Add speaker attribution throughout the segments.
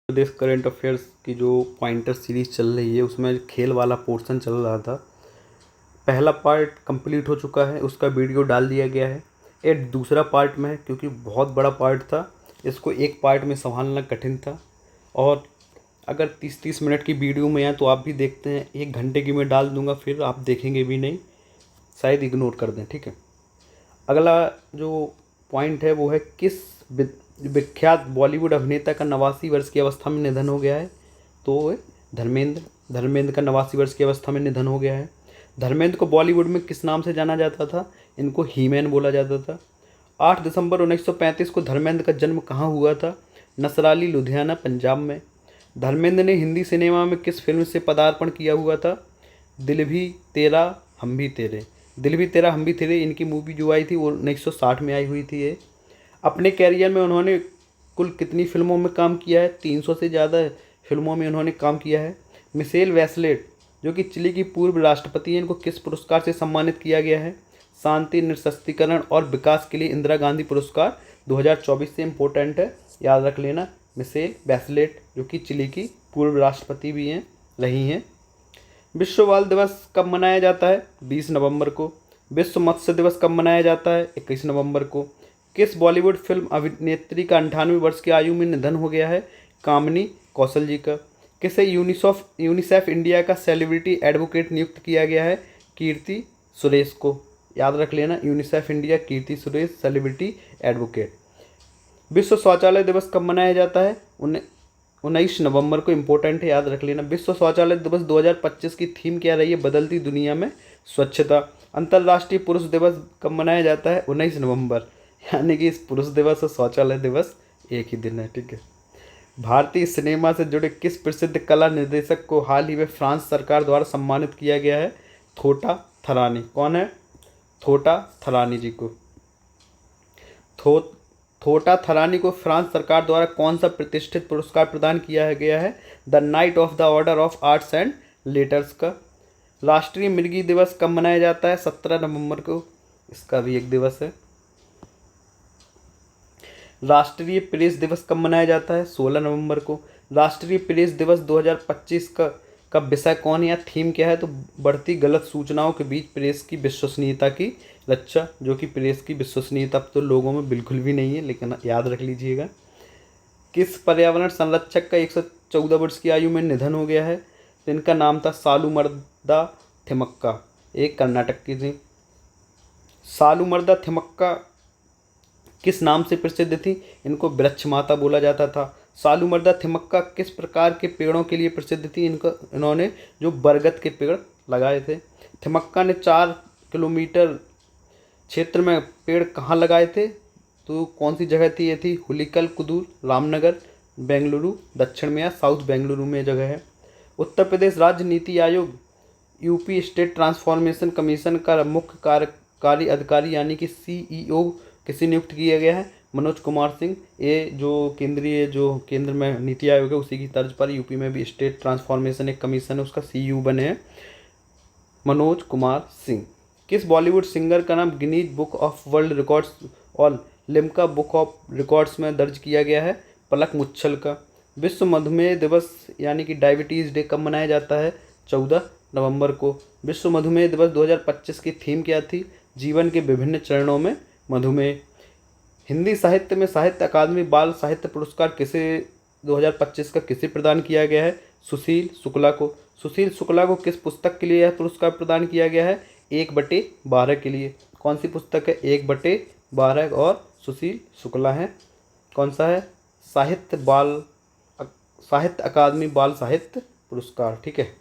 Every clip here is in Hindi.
Speaker 1: प्रदेश करंट अफेयर्स की जो पॉइंटर सीरीज चल रही है उसमें खेल वाला पोर्शन चल रहा था। पहला पार्ट कंप्लीट हो चुका है, उसका वीडियो डाल दिया गया है। ये दूसरा पार्ट में है क्योंकि बहुत बड़ा पार्ट था, इसको एक पार्ट में संभालना कठिन था। और अगर 30-30 मिनट की वीडियो में है तो आप भी देखते हैं, 1 घंटे की मैं डाल दूंगा फिर आप देखेंगे भी नहीं, शायद इग्नोर कर दें। ठीक है, अगला जो पॉइंट है वो है किस विख्यात बॉलीवुड अभिनेता का 89 वर्ष की अवस्था में निधन हो गया है। तो धर्मेंद्र का 89 वर्ष की अवस्था में निधन हो गया है। धर्मेंद्र को बॉलीवुड में किस नाम से जाना जाता था? इनको हीमैन बोला जाता था। 8 दिसंबर 1935 को धर्मेंद्र का जन्म कहाँ हुआ था? नसराली, लुधियाना, पंजाब में। धर्मेंद्र ने हिंदी सिनेमा में किस फिल्म से पदार्पण किया हुआ था? दिल भी तेरा हम भी तेरे। दिल भी तेरा हम भी तेरे इनकी मूवी जो आई थी वो 1960 में आई हुई थी। ये अपने कैरियर में उन्होंने कुल कितनी फिल्मों में काम किया है? 300 से ज़्यादा फिल्मों में उन्होंने काम किया है। मिशेल बैचलेट जो कि चिली की पूर्व राष्ट्रपति हैं, इनको किस पुरस्कार से सम्मानित किया गया है? शांति, निःशस्त्रीकरण और विकास के लिए इंदिरा गांधी पुरस्कार 2024 से इम्पोर्टेंट है, याद रख लेना। मिशेल बैचलेट जो कि चिली की पूर्व राष्ट्रपति भी हैं, रही हैं। विश्व बाल दिवस कब मनाया जाता है? 20 नवंबर को। विश्व मत्स्य दिवस कब मनाया जाता है? 21 नवंबर को। किस बॉलीवुड फिल्म अभिनेत्री का 98 वर्ष की आयु में निधन हो गया है? कामिनी कौशल जी का। किसे यूनिसेफ इंडिया का सेलिब्रिटी एडवोकेट नियुक्त किया गया है? कीर्ति सुरेश को, याद रख लेना। UNICEF India, Keerthy Suresh celebrity advocate. विश्व शौचालय दिवस कब मनाया जाता है? 19 नवंबर को, इम्पोर्टेंट है, याद रख लेना। विश्व शौचालय दिवस 2025 की थीम क्या रही है? बदलती दुनिया में स्वच्छता। अंतर्राष्ट्रीय पुरुष दिवस कब मनाया जाता है? 19 नवंबर, यानी कि इस पुरुष दिवस और शौचालय दिवस एक ही दिन है। ठीक है, भारतीय सिनेमा से जुड़े किस प्रसिद्ध कला निर्देशक को हाल ही में फ्रांस सरकार द्वारा सम्मानित किया गया है? थोटा थरानी। कौन है? थोटा थरानी जी को। थोटा थरानी को फ्रांस सरकार द्वारा कौन सा प्रतिष्ठित पुरस्कार प्रदान किया गया है? The night of the order of arts and letters का। राष्ट्रीय मृगी दिवस कब मनाया जाता है? 17 नवंबर को, इसका भी एक दिवस है। राष्ट्रीय प्रेस दिवस कब मनाया जाता है? 16 नवंबर को। राष्ट्रीय प्रेस दिवस 2025 का विषय कौन है या थीम क्या है? तो बढ़ती गलत सूचनाओं के बीच प्रेस की विश्वसनीयता की रक्षा, जो कि प्रेस की विश्वसनीयता तो लोगों में बिल्कुल भी नहीं है, लेकिन याद रख लीजिएगा। किस पर्यावरण संरक्षक का 114 वर्ष की आयु में निधन हो गया है? तो इनका नाम था सालुमरदा थिमक्का, एक कर्नाटक की थी। सालुमरदा थिमक्का किस नाम से प्रसिद्ध थी? इनको वृक्ष माता बोला जाता था। सालुमरदा थिमक्का किस प्रकार के पेड़ों के लिए प्रसिद्ध थी? इन्होंने जो बरगद के पेड़ लगाए थे। थिमक्का ने 4 किलोमीटर क्षेत्र में पेड़ कहाँ लगाए थे? तो कौन सी जगह थी? ये थी हुलिकल कुदूर, रामनगर, बेंगलुरु दक्षिण में या साउथ बेंगलुरु में जगह है। उत्तर प्रदेश राज्य NITI Aayog UP state transformation commission का मुख्य कार्यकारी अधिकारी यानी कि CEO किसे नियुक्त किया गया है? मनोज कुमार सिंह। ये जो केंद्र में नीति आयोग है उसी की तर्ज पर यूपी में भी स्टेट ट्रांसफॉर्मेशन एक कमीशन है, उसका CEO बने हैं मनोज कुमार सिंह। किस बॉलीवुड सिंगर का नाम Guinness book of world records और लिम्का बुक ऑफ रिकॉर्ड्स में दर्ज किया गया है? पलक मुच्छल का। विश्व मधुमेह दिवस यानी कि डायबिटीज़ डे कब मनाया जाता है? 14 नवंबर को। विश्व मधुमेह दिवस 2025 की थीम क्या थी? जीवन के विभिन्न चरणों में मधुमेह। हिंदी साहित्य में साहित्य अकादमी बाल साहित्य पुरस्कार 2025 का किसे प्रदान किया गया है? सुशील शुक्ला को। सुशील शुक्ला को किस पुस्तक के लिए यह पुरस्कार प्रदान किया गया है? 1/12 के लिए। कौन सी पुस्तक है? 1/12 और सुशील शुक्ला है। कौन सा है? साहित्य अकादमी बाल साहित्य पुरस्कार। ठीक है,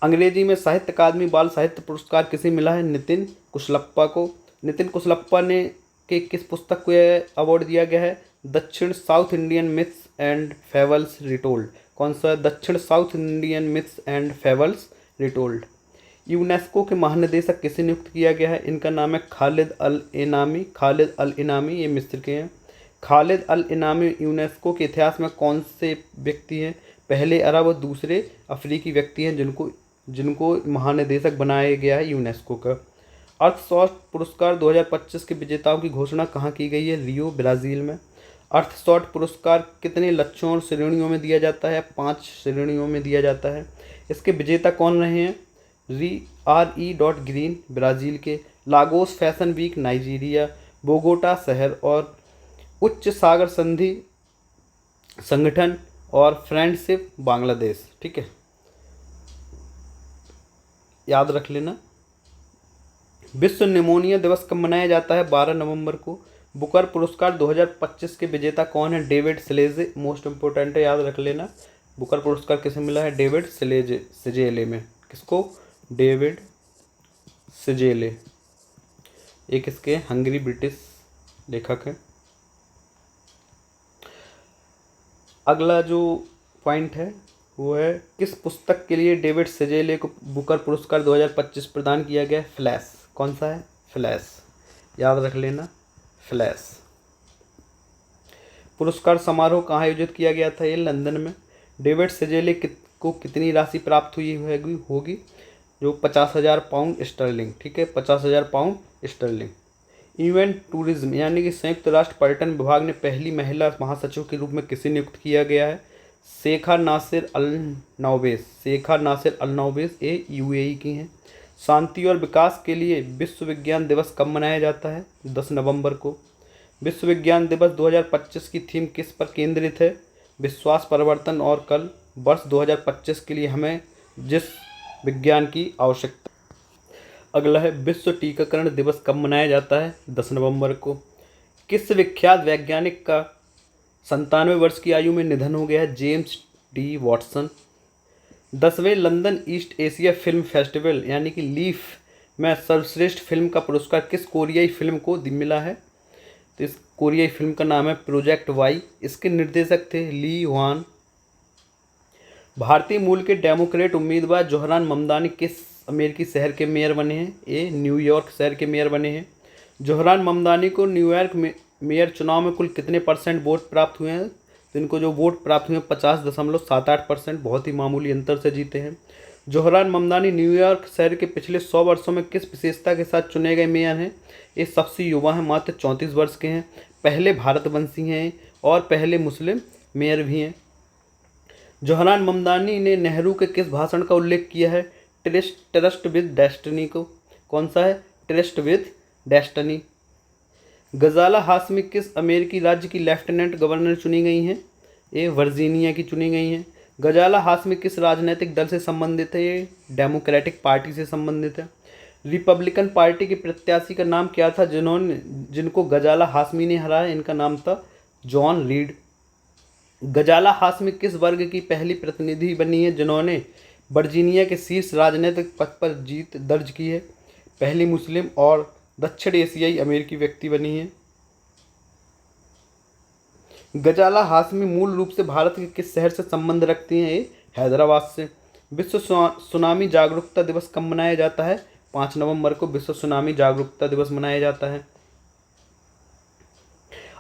Speaker 1: अंग्रेजी में साहित्य अकादमी बाल साहित्य पुरस्कार किसे मिला है? नितिन कुशलप्पा को। नितिन कुशलप्पा ने के किस पुस्तक को यह अवार्ड दिया गया है? दक्षिण south Indian myths and fables retold. कौन सा है? दक्षिण south Indian myths and fables retold. UNESCO के महानिदेशक किसे नियुक्त किया गया है? इनका नाम है खालिद अल इनामी। खालिद अल इनामी, ये मिस्र के हैं। खालिद अल इनामी यूनेस्को के इतिहास में कौन से व्यक्ति हैं? पहले अरब और दूसरे अफ्रीकी व्यक्ति हैं जिनको महानिदेशक बनाया गया है यूनेस्को का। अर्थशास्त्र पुरस्कार 2025 के विजेताओं की घोषणा कहाँ की गई है? रियो, ब्राज़ील में। अर्थशॉट पुरस्कार कितने लक्ष्यों और श्रेणियों में दिया जाता है? 5 श्रेणियों में दिया जाता है। इसके विजेता कौन रहे हैं? RE. ब्राज़ील के, Lagos fashion week Nigeria, Bogota शहर और उच्च सागर संधि संगठन और फ्रेंडशिप बांग्लादेश। ठीक है, याद रख लेना। विश्व निमोनिया दिवस कब मनाया जाता है? 12 नवंबर को। बुकर पुरस्कार 2025 के विजेता कौन है? डेविड सिलेजे। मोस्ट इंपोर्टेंट है, याद रख लेना। बुकर पुरस्कार किसे मिला है? डेविड सिजेले में। किसको? डेविड सिजेले, एक इसके हंगरी ब्रिटिश लेखक है। अगला जो पॉइंट है वो है, किस पुस्तक के लिए डेविड सिजेले को बुकर पुरस्कार 2025 प्रदान किया गया? फ्लैश। कौन सा है? फ्लैश, याद रख लेना, फ्लैश। पुरस्कार समारोह कहाँ आयोजित किया गया था? ये लंदन में। डेविड सिजेले को कितनी राशि प्राप्त हुई होगी? जो 50,000 पाउंड स्टर्लिंग। ठीक है, 50,000 पाउंड स्टर्लिंग। इवेंट टूरिज्म यानी कि संयुक्त राष्ट्र पर्यटन विभाग ने पहली महिला महासचिव के रूप में किसे नियुक्त किया गया है? शेखा नासिर अल नौबेस। शेखा नासिर अल नौबेस, ये यूएई की हैं। शांति और विकास के लिए विश्व विज्ञान दिवस कब मनाया जाता है? 10 नवंबर को। विश्व विज्ञान दिवस 2025 की थीम किस पर केंद्रित है? विश्वास, परिवर्तन और कल। वर्ष 2025 के लिए हमें जिस विज्ञान की आवश्यकता। अगला है, विश्व टीकाकरण दिवस कब मनाया जाता है? 10 नवंबर को। किस विख्यात वैज्ञानिक का 97 वर्ष की आयु में निधन हो गया है? James D Watson. 10वें London East Asia Film Festival यानी कि लीफ में सर्वश्रेष्ठ फिल्म का पुरस्कार किस कोरियाई फिल्म को मिला है? तो इस कोरियाई फिल्म का नाम है प्रोजेक्ट वाई। इसके निर्देशक थे ली ह्वान। भारतीय मूल के डेमोक्रेट उम्मीदवार जोहरान ममदानी किस अमेरिकी शहर के मेयर बने हैं? ये न्यूयॉर्क शहर के मेयर बने हैं। जोहरान ममदानी को न्यूयॉर्क मेयर चुनाव में कुल कितने % वोट प्राप्त हुए हैं? तो इनको जो वोट प्राप्त हुए हैं 50.78%, बहुत ही मामूली अंतर से जीते हैं। जोहरान ममदानी न्यूयॉर्क शहर के पिछले 100 वर्षों में किस विशेषता के साथ चुने गए मेयर हैं? ये सबसे युवा हैं, मात्र 34 वर्ष के हैं, पहले भारतवंशी हैं और पहले मुस्लिम मेयर भी हैं। जोहरान ममदानी ने नेहरू के किस भाषण का उल्लेख किया है? ट्रस्ट विद डेस्टिनी को। कौन सा है? Trust with Destiny. Ghazala Hashmi किस अमेरिकी राज्य की लेफ्टिनेंट गवर्नर चुनी गई हैं? ये वर्जीनिया की चुनी गई हैं। गजाला हाशमी किस राजनीतिक दल से संबंधित है? ये डेमोक्रेटिक पार्टी से संबंधित है। रिपब्लिकन पार्टी के प्रत्याशी का नाम क्या था जिनको गजाला हाशमी ने हराया? इनका नाम था जॉन रीड। गजाला हाशमी किस वर्ग की पहली प्रतिनिधि बनी है जिन्होंने वर्जीनिया के शीर्ष राजनीतिक पद पर जीत दर्ज की है? पहली मुस्लिम और दक्षिण एशियाई अमेरिकी व्यक्ति बनी है। गजाला हाशमी मूल रूप से भारत के किस शहर से संबंध रखती हैं? ये हैदराबाद से। विश्व सुनामी जागरूकता दिवस कब मनाया जाता है? 5 नवंबर को विश्व सुनामी जागरूकता दिवस मनाया जाता है।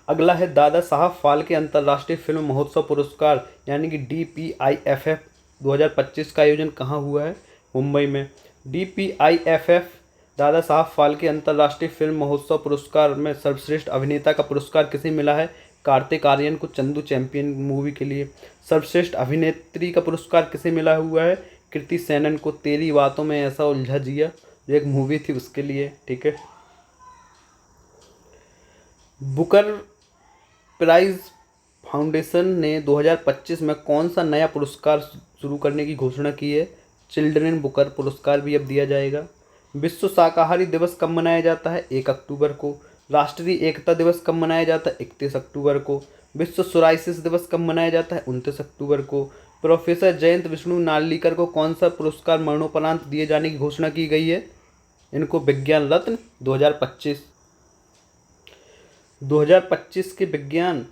Speaker 1: अगला है, दादा साहब फाल्के अंतर्राष्ट्रीय फिल्म महोत्सव पुरस्कार यानी कि DPIFF 2025 का आयोजन कहाँ हुआ है? मुंबई में। DPIFF दादा साहब फाल्के अंतर्राष्ट्रीय फिल्म महोत्सव पुरस्कार में सर्वश्रेष्ठ अभिनेता का पुरस्कार किसे मिला है? कार्तिक आर्यन को, चंदू चैंपियन मूवी के लिए। सर्वश्रेष्ठ अभिनेत्री का पुरस्कार किसे मिला हुआ है? कृति सेनन को, तेरी बातों में ऐसा उलझा जिया, जो एक मूवी थी उसके लिए। ठीक है। बुकर प्राइज फाउंडेशन ने 2025 में कौन सा नया पुरस्कार शुरू करने की घोषणा की है? चिल्ड्रेन बुकर पुरस्कार भी अब दिया जाएगा। विश्व शाकाहारी दिवस कब मनाया जाता है? 1 अक्टूबर को। राष्ट्रीय एकता दिवस कब मनाया जाता है? 31 अक्टूबर को। विश्व सोराइसिस दिवस कब मनाया जाता है? 29 अक्टूबर को। प्रोफेसर जयंत विष्णु नार्लिकर को कौन सा पुरस्कार मरणोपरांत दिए जाने की घोषणा की गई है? इनको विज्ञान रत्न 2025। 2025 के विज्ञान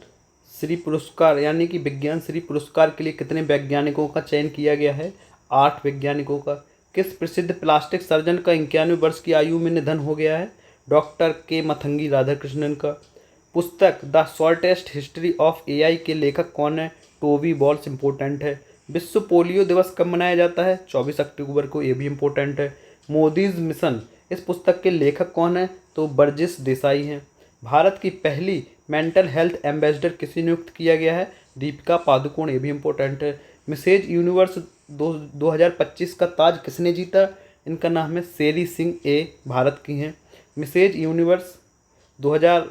Speaker 1: श्री पुरस्कार यानी कि विज्ञान श्री पुरस्कार के लिए कितने वैज्ञानिकों का चयन किया गया है? 8 वैज्ञानिकों का। किस प्रसिद्ध प्लास्टिक सर्जन का 91 वर्ष की आयु में निधन हो गया है? डॉक्टर के मथंगी राधाकृष्णन का। पुस्तक the shortest history of AI के लेखक कौन है? टोबी बॉल्स इम्पोर्टेंट है। विश्व पोलियो दिवस कब मनाया जाता है? 24 अक्टूबर को, ये भी इम्पोर्टेंट है। मोदीज मिशन, इस पुस्तक के लेखक कौन है? तो बर्जिस देसाई हैं। भारत की पहली मेंटल हेल्थ एम्बेसडर किसे नियुक्त किया गया है? दीपिका पादुकोण, ये भी इम्पोर्टेंट है। मिसेज यूनिवर्स 2025 का ताज किसने जीता? इनका नाम है शेरी सिंह, ए भारत की हैं। मिसेज यूनिवर्स 2000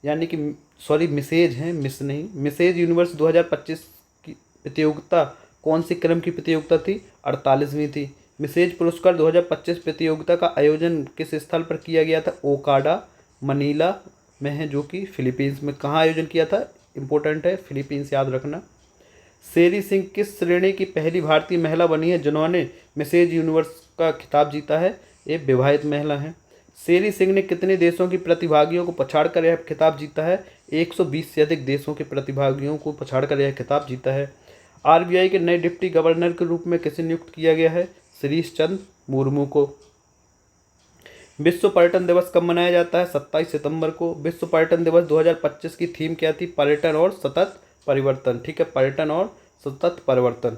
Speaker 1: यानी कि सॉरी मिसेज हैं, मिस नहीं, मिसेज यूनिवर्स 2025 की प्रतियोगिता कौन सी क्रम की प्रतियोगिता थी? 48वीं थी। मिसेज पुरस्कार 2025 प्रतियोगिता का आयोजन किस स्थल पर किया गया था? ओकाडा, मनीला में है, जो कि फिलीपींस में। कहाँ आयोजन किया था? इंपॉर्टेंट है, फिलीपींस, याद रखना। शेरी सिंह किस श्रेणी की पहली भारतीय महिला बनी है जिन्होंने मिसेज यूनिवर्स का खिताब जीता है? ये विवाहित महिला हैं। शेरी सिंह ने कितने देशों की प्रतिभागियों को पछाड़कर यह खिताब जीता है? 120 से अधिक देशों के प्रतिभागियों को पछाड़कर यह खिताब जीता है। आरबीआई के नए डिप्टी गवर्नर के रूप में किसे नियुक्त किया गया है? श्रीश चंद्र मुर्मू को। विश्व पर्यटन दिवस कब मनाया जाता है? 27 सितंबर को। विश्व पर्यटन दिवस 2025 की थीम क्या थी? पर्यटन और सतत परिवर्तन। ठीक है, पर्यटन और सतत परिवर्तन।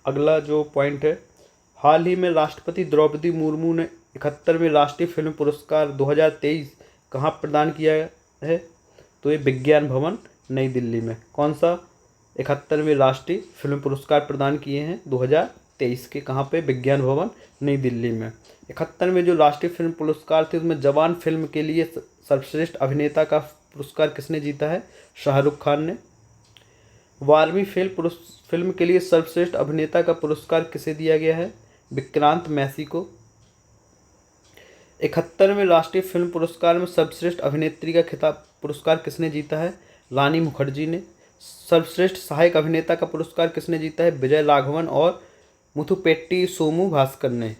Speaker 1: अगला जो पॉइंट है, हाल ही में राष्ट्रपति द्रौपदी मुर्मू ने 71वें राष्ट्रीय फिल्म पुरस्कार 2023 कहाँ प्रदान किया है? तो ये विज्ञान भवन नई दिल्ली में। कौन सा? 71वें राष्ट्रीय फिल्म पुरस्कार प्रदान किए हैं 2023 के, कहाँ पे? विज्ञान भवन नई दिल्ली में। 71वें जो राष्ट्रीय फिल्म पुरस्कार थे उसमें जवान फिल्म के लिए सर्वश्रेष्ठ अभिनेता का पुरस्कार किसने जीता है? शाहरुख खान ने। 12वीं फिल्म के लिए सर्वश्रेष्ठ अभिनेता का पुरस्कार किसे दिया गया है? विक्रांत मैसी को। 71वें राष्ट्रीय फिल्म पुरस्कार में सर्वश्रेष्ठ अभिनेत्री का खिताब पुरस्कार किसने जीता है? रानी मुखर्जी ने। सर्वश्रेष्ठ सहायक अभिनेता का पुरस्कार किसने जीता है? विजय राघवन और मुथुपेट्टी सोमू भास्कर ने।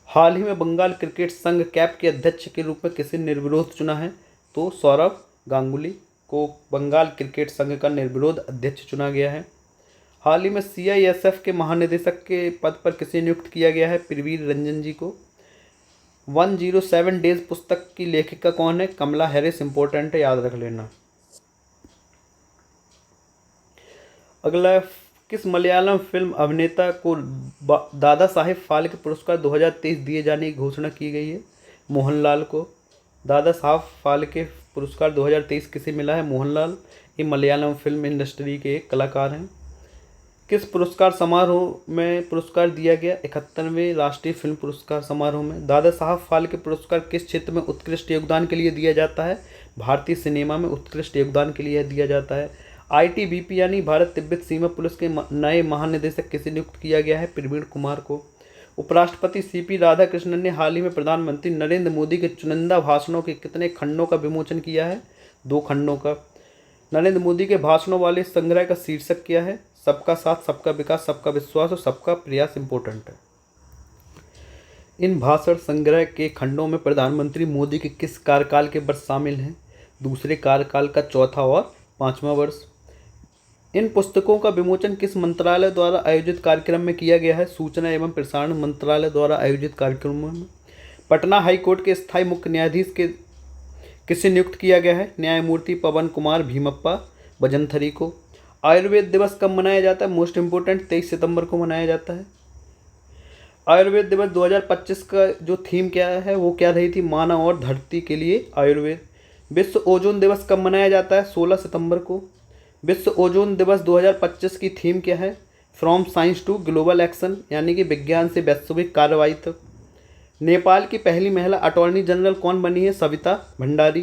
Speaker 1: हाल ही में बंगाल क्रिकेट संघ कैप के अध्यक्ष के रूप में किसे निर्विरोध चुना है? तो सौरव गांगुली को बंगाल क्रिकेट संघ का निर्विरोध अध्यक्ष चुना गया है। हाल ही में सीआईएसएफ के महानिदेशक के पद पर किसे नियुक्त किया गया है? प्रवीर रंजन जी को। 107 डेज पुस्तक की लेखिका कौन है? कमला हैरिस, इंपॉर्टेंट है, याद रख लेना। अगला, किस मलयालम फिल्म अभिनेता को दादा साहेब फाल्के पुरस्कार 2023 दिए जाने की घोषणा की गई है? मोहनलाल को। दादा साहब फाल्के पुरस्कार 2023 किसे मिला है? मोहनलाल। ये मलयालम फिल्म इंडस्ट्री के एक कलाकार हैं। किस पुरस्कार समारोह में पुरस्कार दिया गया? 71वें राष्ट्रीय फिल्म पुरस्कार समारोह में। दादा साहब फाल्के पुरस्कार किस क्षेत्र में उत्कृष्ट योगदान के लिए दिया जाता है? भारतीय सिनेमा में उत्कृष्ट योगदान के लिए दिया जाता है। आईटीबीपी यानी भारत तिब्बत सीमा पुलिस के नए महानिदेशक किसे नियुक्त किया गया है? प्रवीण कुमार को। उपराष्ट्रपति सीपी राधाकृष्णन ने हाल ही में प्रधानमंत्री नरेंद्र मोदी के चुनिंदा भाषणों के कितने खंडों का विमोचन किया है? 2 खंडों का। नरेंद्र मोदी के भाषणों वाले संग्रह का शीर्षक क्या है? सबका साथ, सबका विकास, सबका विश्वास और सबका प्रयास। इंपॉर्टेंट है। इन भाषण संग्रह के खंडों में प्रधानमंत्री मोदी के किस कार्यकाल के वर्ष शामिल हैं? दूसरे कार्यकाल का चौथा और 5वां वर्ष। इन पुस्तकों का विमोचन किस मंत्रालय द्वारा आयोजित कार्यक्रम में किया गया है? सूचना एवं प्रसारण मंत्रालय द्वारा आयोजित कार्यक्रम में। पटना हाईकोर्ट के स्थायी मुख्य न्यायाधीश के किसे नियुक्त किया गया है? न्यायमूर्ति पवन कुमार भीमप्पा भजनथरी को। आयुर्वेद दिवस कब मनाया जाता है? मोस्ट इंपोर्टेंट 23 सितंबर को मनाया जाता है। आयुर्वेद दिवस 2025 का जो थीम क्या है वो क्या रही थी? मानव और धरती के लिए आयुर्वेद। विश्व ओजोन दिवस कब मनाया जाता है? 16 सितंबर को। विश्व ओजोन दिवस 2025 की थीम क्या है? From science to global action, यानी कि विज्ञान से वैश्विक कार्रवाई तक। नेपाल की पहली महिला अटॉर्नी जनरल कौन बनी है? सविता भंडारी।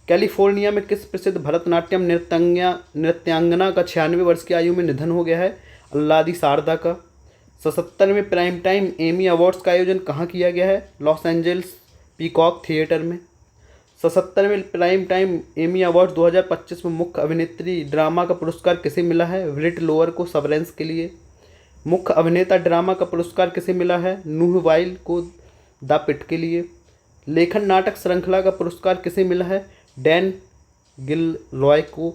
Speaker 1: कैलिफोर्निया में किस प्रसिद्ध भरतनाट्यम नृत्यांगना का 96 वर्ष की आयु में निधन हो गया है? अल्लादी शारदा का। 77वें प्राइम टाइम एमी अवार्ड्स का आयोजन कहाँ किया गया है? लॉस एंजल्स पीकॉक थिएटर में। 77वें प्राइम टाइम एमी अवार्ड्स 2025 में मुख्य अभिनेत्री ड्रामा का पुरस्कार किसे मिला है? ब्रिट लोअर को सबरेंस के लिए। मुख्य अभिनेता ड्रामा का पुरस्कार किसे मिला है? नूह वाइल को द पिट के लिए। लेखन नाटक श्रृंखला का पुरस्कार किसे मिला है? डैन गिलरॉय को।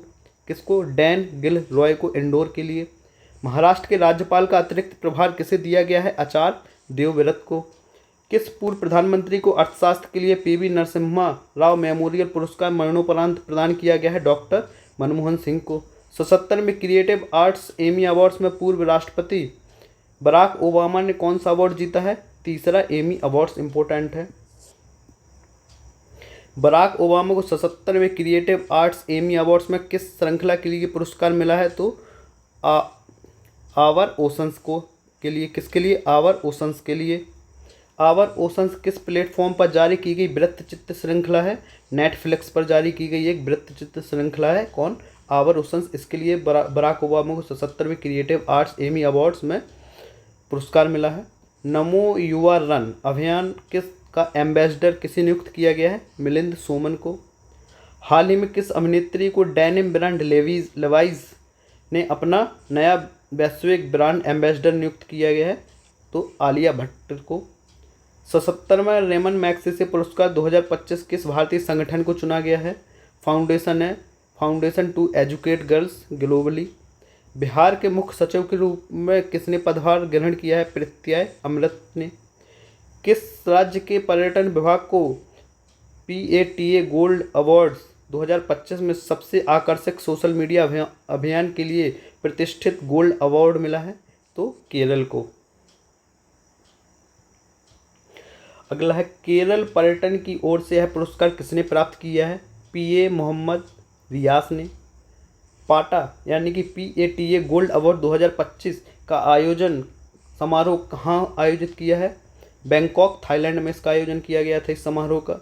Speaker 1: किसको? डैन गिलरॉय को इंडोर के लिए। महाराष्ट्र के राज्यपाल का अतिरिक्त प्रभार किसे दिया गया है? आचार्य देवव्रत को। किस पूर्व प्रधानमंत्री को अर्थशास्त्र के लिए पीवी नरसिम्हा राव मेमोरियल पुरस्कार मरणोपरांत प्रदान किया गया है? डॉक्टर मनमोहन सिंह को। 77 में क्रिएटिव आर्ट्स एमी अवार्ड्स में पूर्व राष्ट्रपति बराक ओबामा ने कौन सा अवार्ड जीता है? तीसरा एमी अवार्ड्स। इंपॉर्टेंट है। बराक ओबामा को 77वें क्रिएटिव आर्ट्स एमी अवार्ड्स में किस श्रृंखला के लिए पुरस्कार मिला है? तो आवर ओशंस को के लिए, किसके लिए? आवर ओशंस के लिए। आवर ओशंस किस प्लेटफॉर्म पर जारी की गई वृत्तचित्र श्रृंखला है? नेटफ्लिक्स पर जारी की गई एक वृत्तचित्र श्रृंखला है। कौन? Our oceans. इसके लिए बराक ओबामा को 77वें क्रिएटिव आर्ट्स एमी अवार्ड्स में पुरस्कार मिला है। नमो युवा रन अभियान का एम्बेसडर किसे नियुक्त किया गया है? मिलिंद सोमन को। हाल ही में किस अभिनेत्री को डेनिम ब्रांड लेवाइज ने अपना नया वैश्विक ब्रांड एम्बेसडर नियुक्त किया गया है? तो आलिया भट्ट को। 77वां रेमन मैग्सेसे पुरस्कार 2025 किस भारतीय संगठन को चुना गया है? फाउंडेशन है, foundation to educate girls globally. Bihar के मुख्य सचिव के रूप में किसने पदभार ग्रहण किया है? प्रत्यय अमृत ने। किस राज्य के पर्यटन विभाग को PATA गोल्ड अवार्ड्स 2025 में सबसे आकर्षक सोशल मीडिया अभियान के लिए प्रतिष्ठित गोल्ड अवार्ड मिला है? तो केरल को। अगला है, केरल पर्यटन की ओर से यह पुरस्कार किसने प्राप्त किया है? PA मोहम्मद रियास ने। पाटा यानी कि PATA गोल्ड अवार्ड 2025 का आयोजन समारोह कहाँ आयोजित किया है? बैंकॉक थाईलैंड में इसका आयोजन किया गया था इस समारोह का।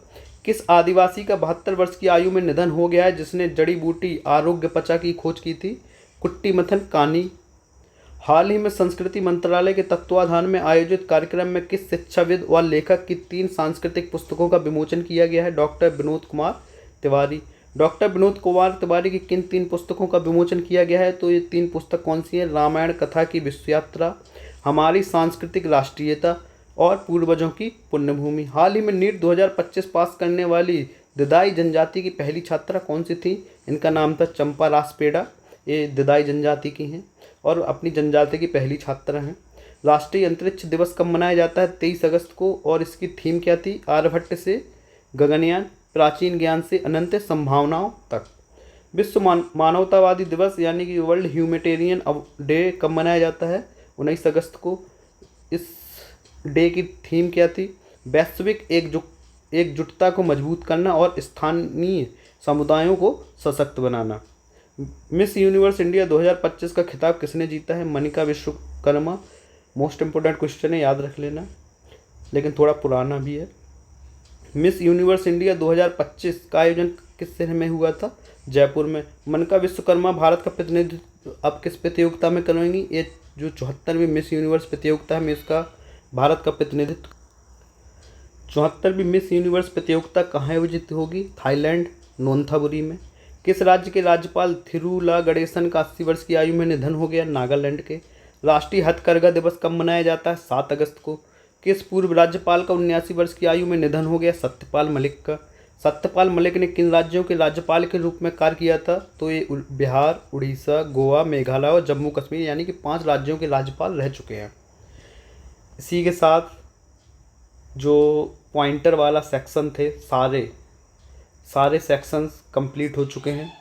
Speaker 1: किस आदिवासी का 72 वर्ष की आयु में निधन हो गया है जिसने जड़ी बूटी आरोग्य पचा की खोज की थी? कुट्टीमथन कानी। हाल ही में संस्कृति मंत्रालय के तत्वाधान में आयोजित कार्यक्रम में किस शिक्षाविद व लेखक की 3 सांस्कृतिक पुस्तकों का विमोचन किया गया है? डॉक्टर विनोद कुमार तिवारी। डॉक्टर विनोद कुमार तिवारी की किन 3 पुस्तकों का विमोचन किया गया है? तो ये 3 पुस्तक कौन सी हैं? रामायण कथा की विश्व यात्रा, हमारी सांस्कृतिक राष्ट्रीयता और पूर्वजों की पुण्यभूमि। हाल ही में नीट 2025 पास करने वाली दिदाई जनजाति की पहली छात्रा कौन सी थी? इनका नाम था चंपा रासपेड़ा। ये दिदाई जनजाति की हैं और अपनी जनजाति की पहली छात्रा हैं। राष्ट्रीय अंतरिक्ष दिवस कब मनाया जाता है? 23 अगस्त को। और इसकी थीम क्या थी? आर्यभट्ट से गगनयान, प्राचीन ज्ञान से अनंत संभावनाओं तक। विश्व मानवतावादी दिवस यानी कि वर्ल्ड ह्यूमैनिटेरियन डे कब मनाया जाता है? 19 अगस्त को। इस डे की थीम क्या थी? वैश्विक एकजुटता को मजबूत करना और स्थानीय समुदायों को सशक्त बनाना। मिस यूनिवर्स इंडिया 2025 का खिताब किसने जीता है? Manika Vishwakarma. Most important question है, याद रख लेना, लेकिन थोड़ा पुराना भी है। मिस यूनिवर्स इंडिया 2025 का आयोजन किस शहर में हुआ था? जयपुर में। मनिका विश्वकर्मा भारत का प्रतिनिधित्व अब किस प्रतियोगिता में करेंगी? ये जो 74वीं मिस यूनिवर्स प्रतियोगिता है, इसका भारत का प्रतिनिधित्व। 74वीं मिस यूनिवर्स प्रतियोगिता कहाँ आयोजित होगी? थाईलैंड नोंथाबुरी में। किस राज्य के राज्यपाल थिरुला गणेशन का 80 वर्ष की आयु में निधन हो गया? नागालैंड के। राष्ट्रीय हथकरघा दिवस कब मनाया जाता है? 7 अगस्त को। किस पूर्व राज्यपाल का 79 वर्ष की आयु में निधन हो गया? सत्यपाल मलिक का। सत्यपाल मलिक ने किन राज्यों के राज्यपाल के रूप में कार्य किया था? तो ये बिहार, उड़ीसा, गोवा, मेघालय और जम्मू कश्मीर यानी कि 5 राज्यों के राज्यपाल रह चुके हैं। इसी के साथ जो पॉइंटर वाला सेक्शन थे, सारे सेक्शंस कंप्लीट हो चुके हैं।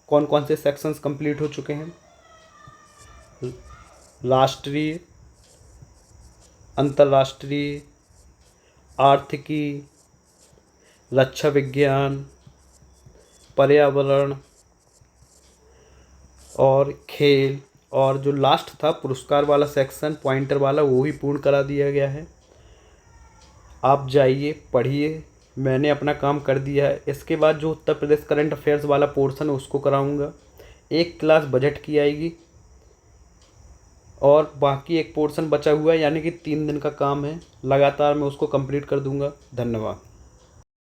Speaker 1: कौन कौन से सेक्शंस कंप्लीट हो चुके हैं? राष्ट्रीय, अंतर्राष्ट्रीय, आर्थिकी, रक्षा विज्ञान, पर्यावरण और खेल, और जो लास्ट था पुरस्कार वाला सेक्शन पॉइंटर वाला, वो भी पूर्ण करा दिया गया है। आप जाइए पढ़िए, मैंने अपना काम कर दिया है। इसके बाद जो उत्तर प्रदेश करंट अफेयर्स वाला पोर्शन है उसको कराऊंगा। एक क्लास बजट की आएगी और बाकी एक पोर्शन बचा हुआ है, यानी कि 3 दिन का काम है। लगातार मैं उसको कंप्लीट कर दूंगा। धन्यवाद।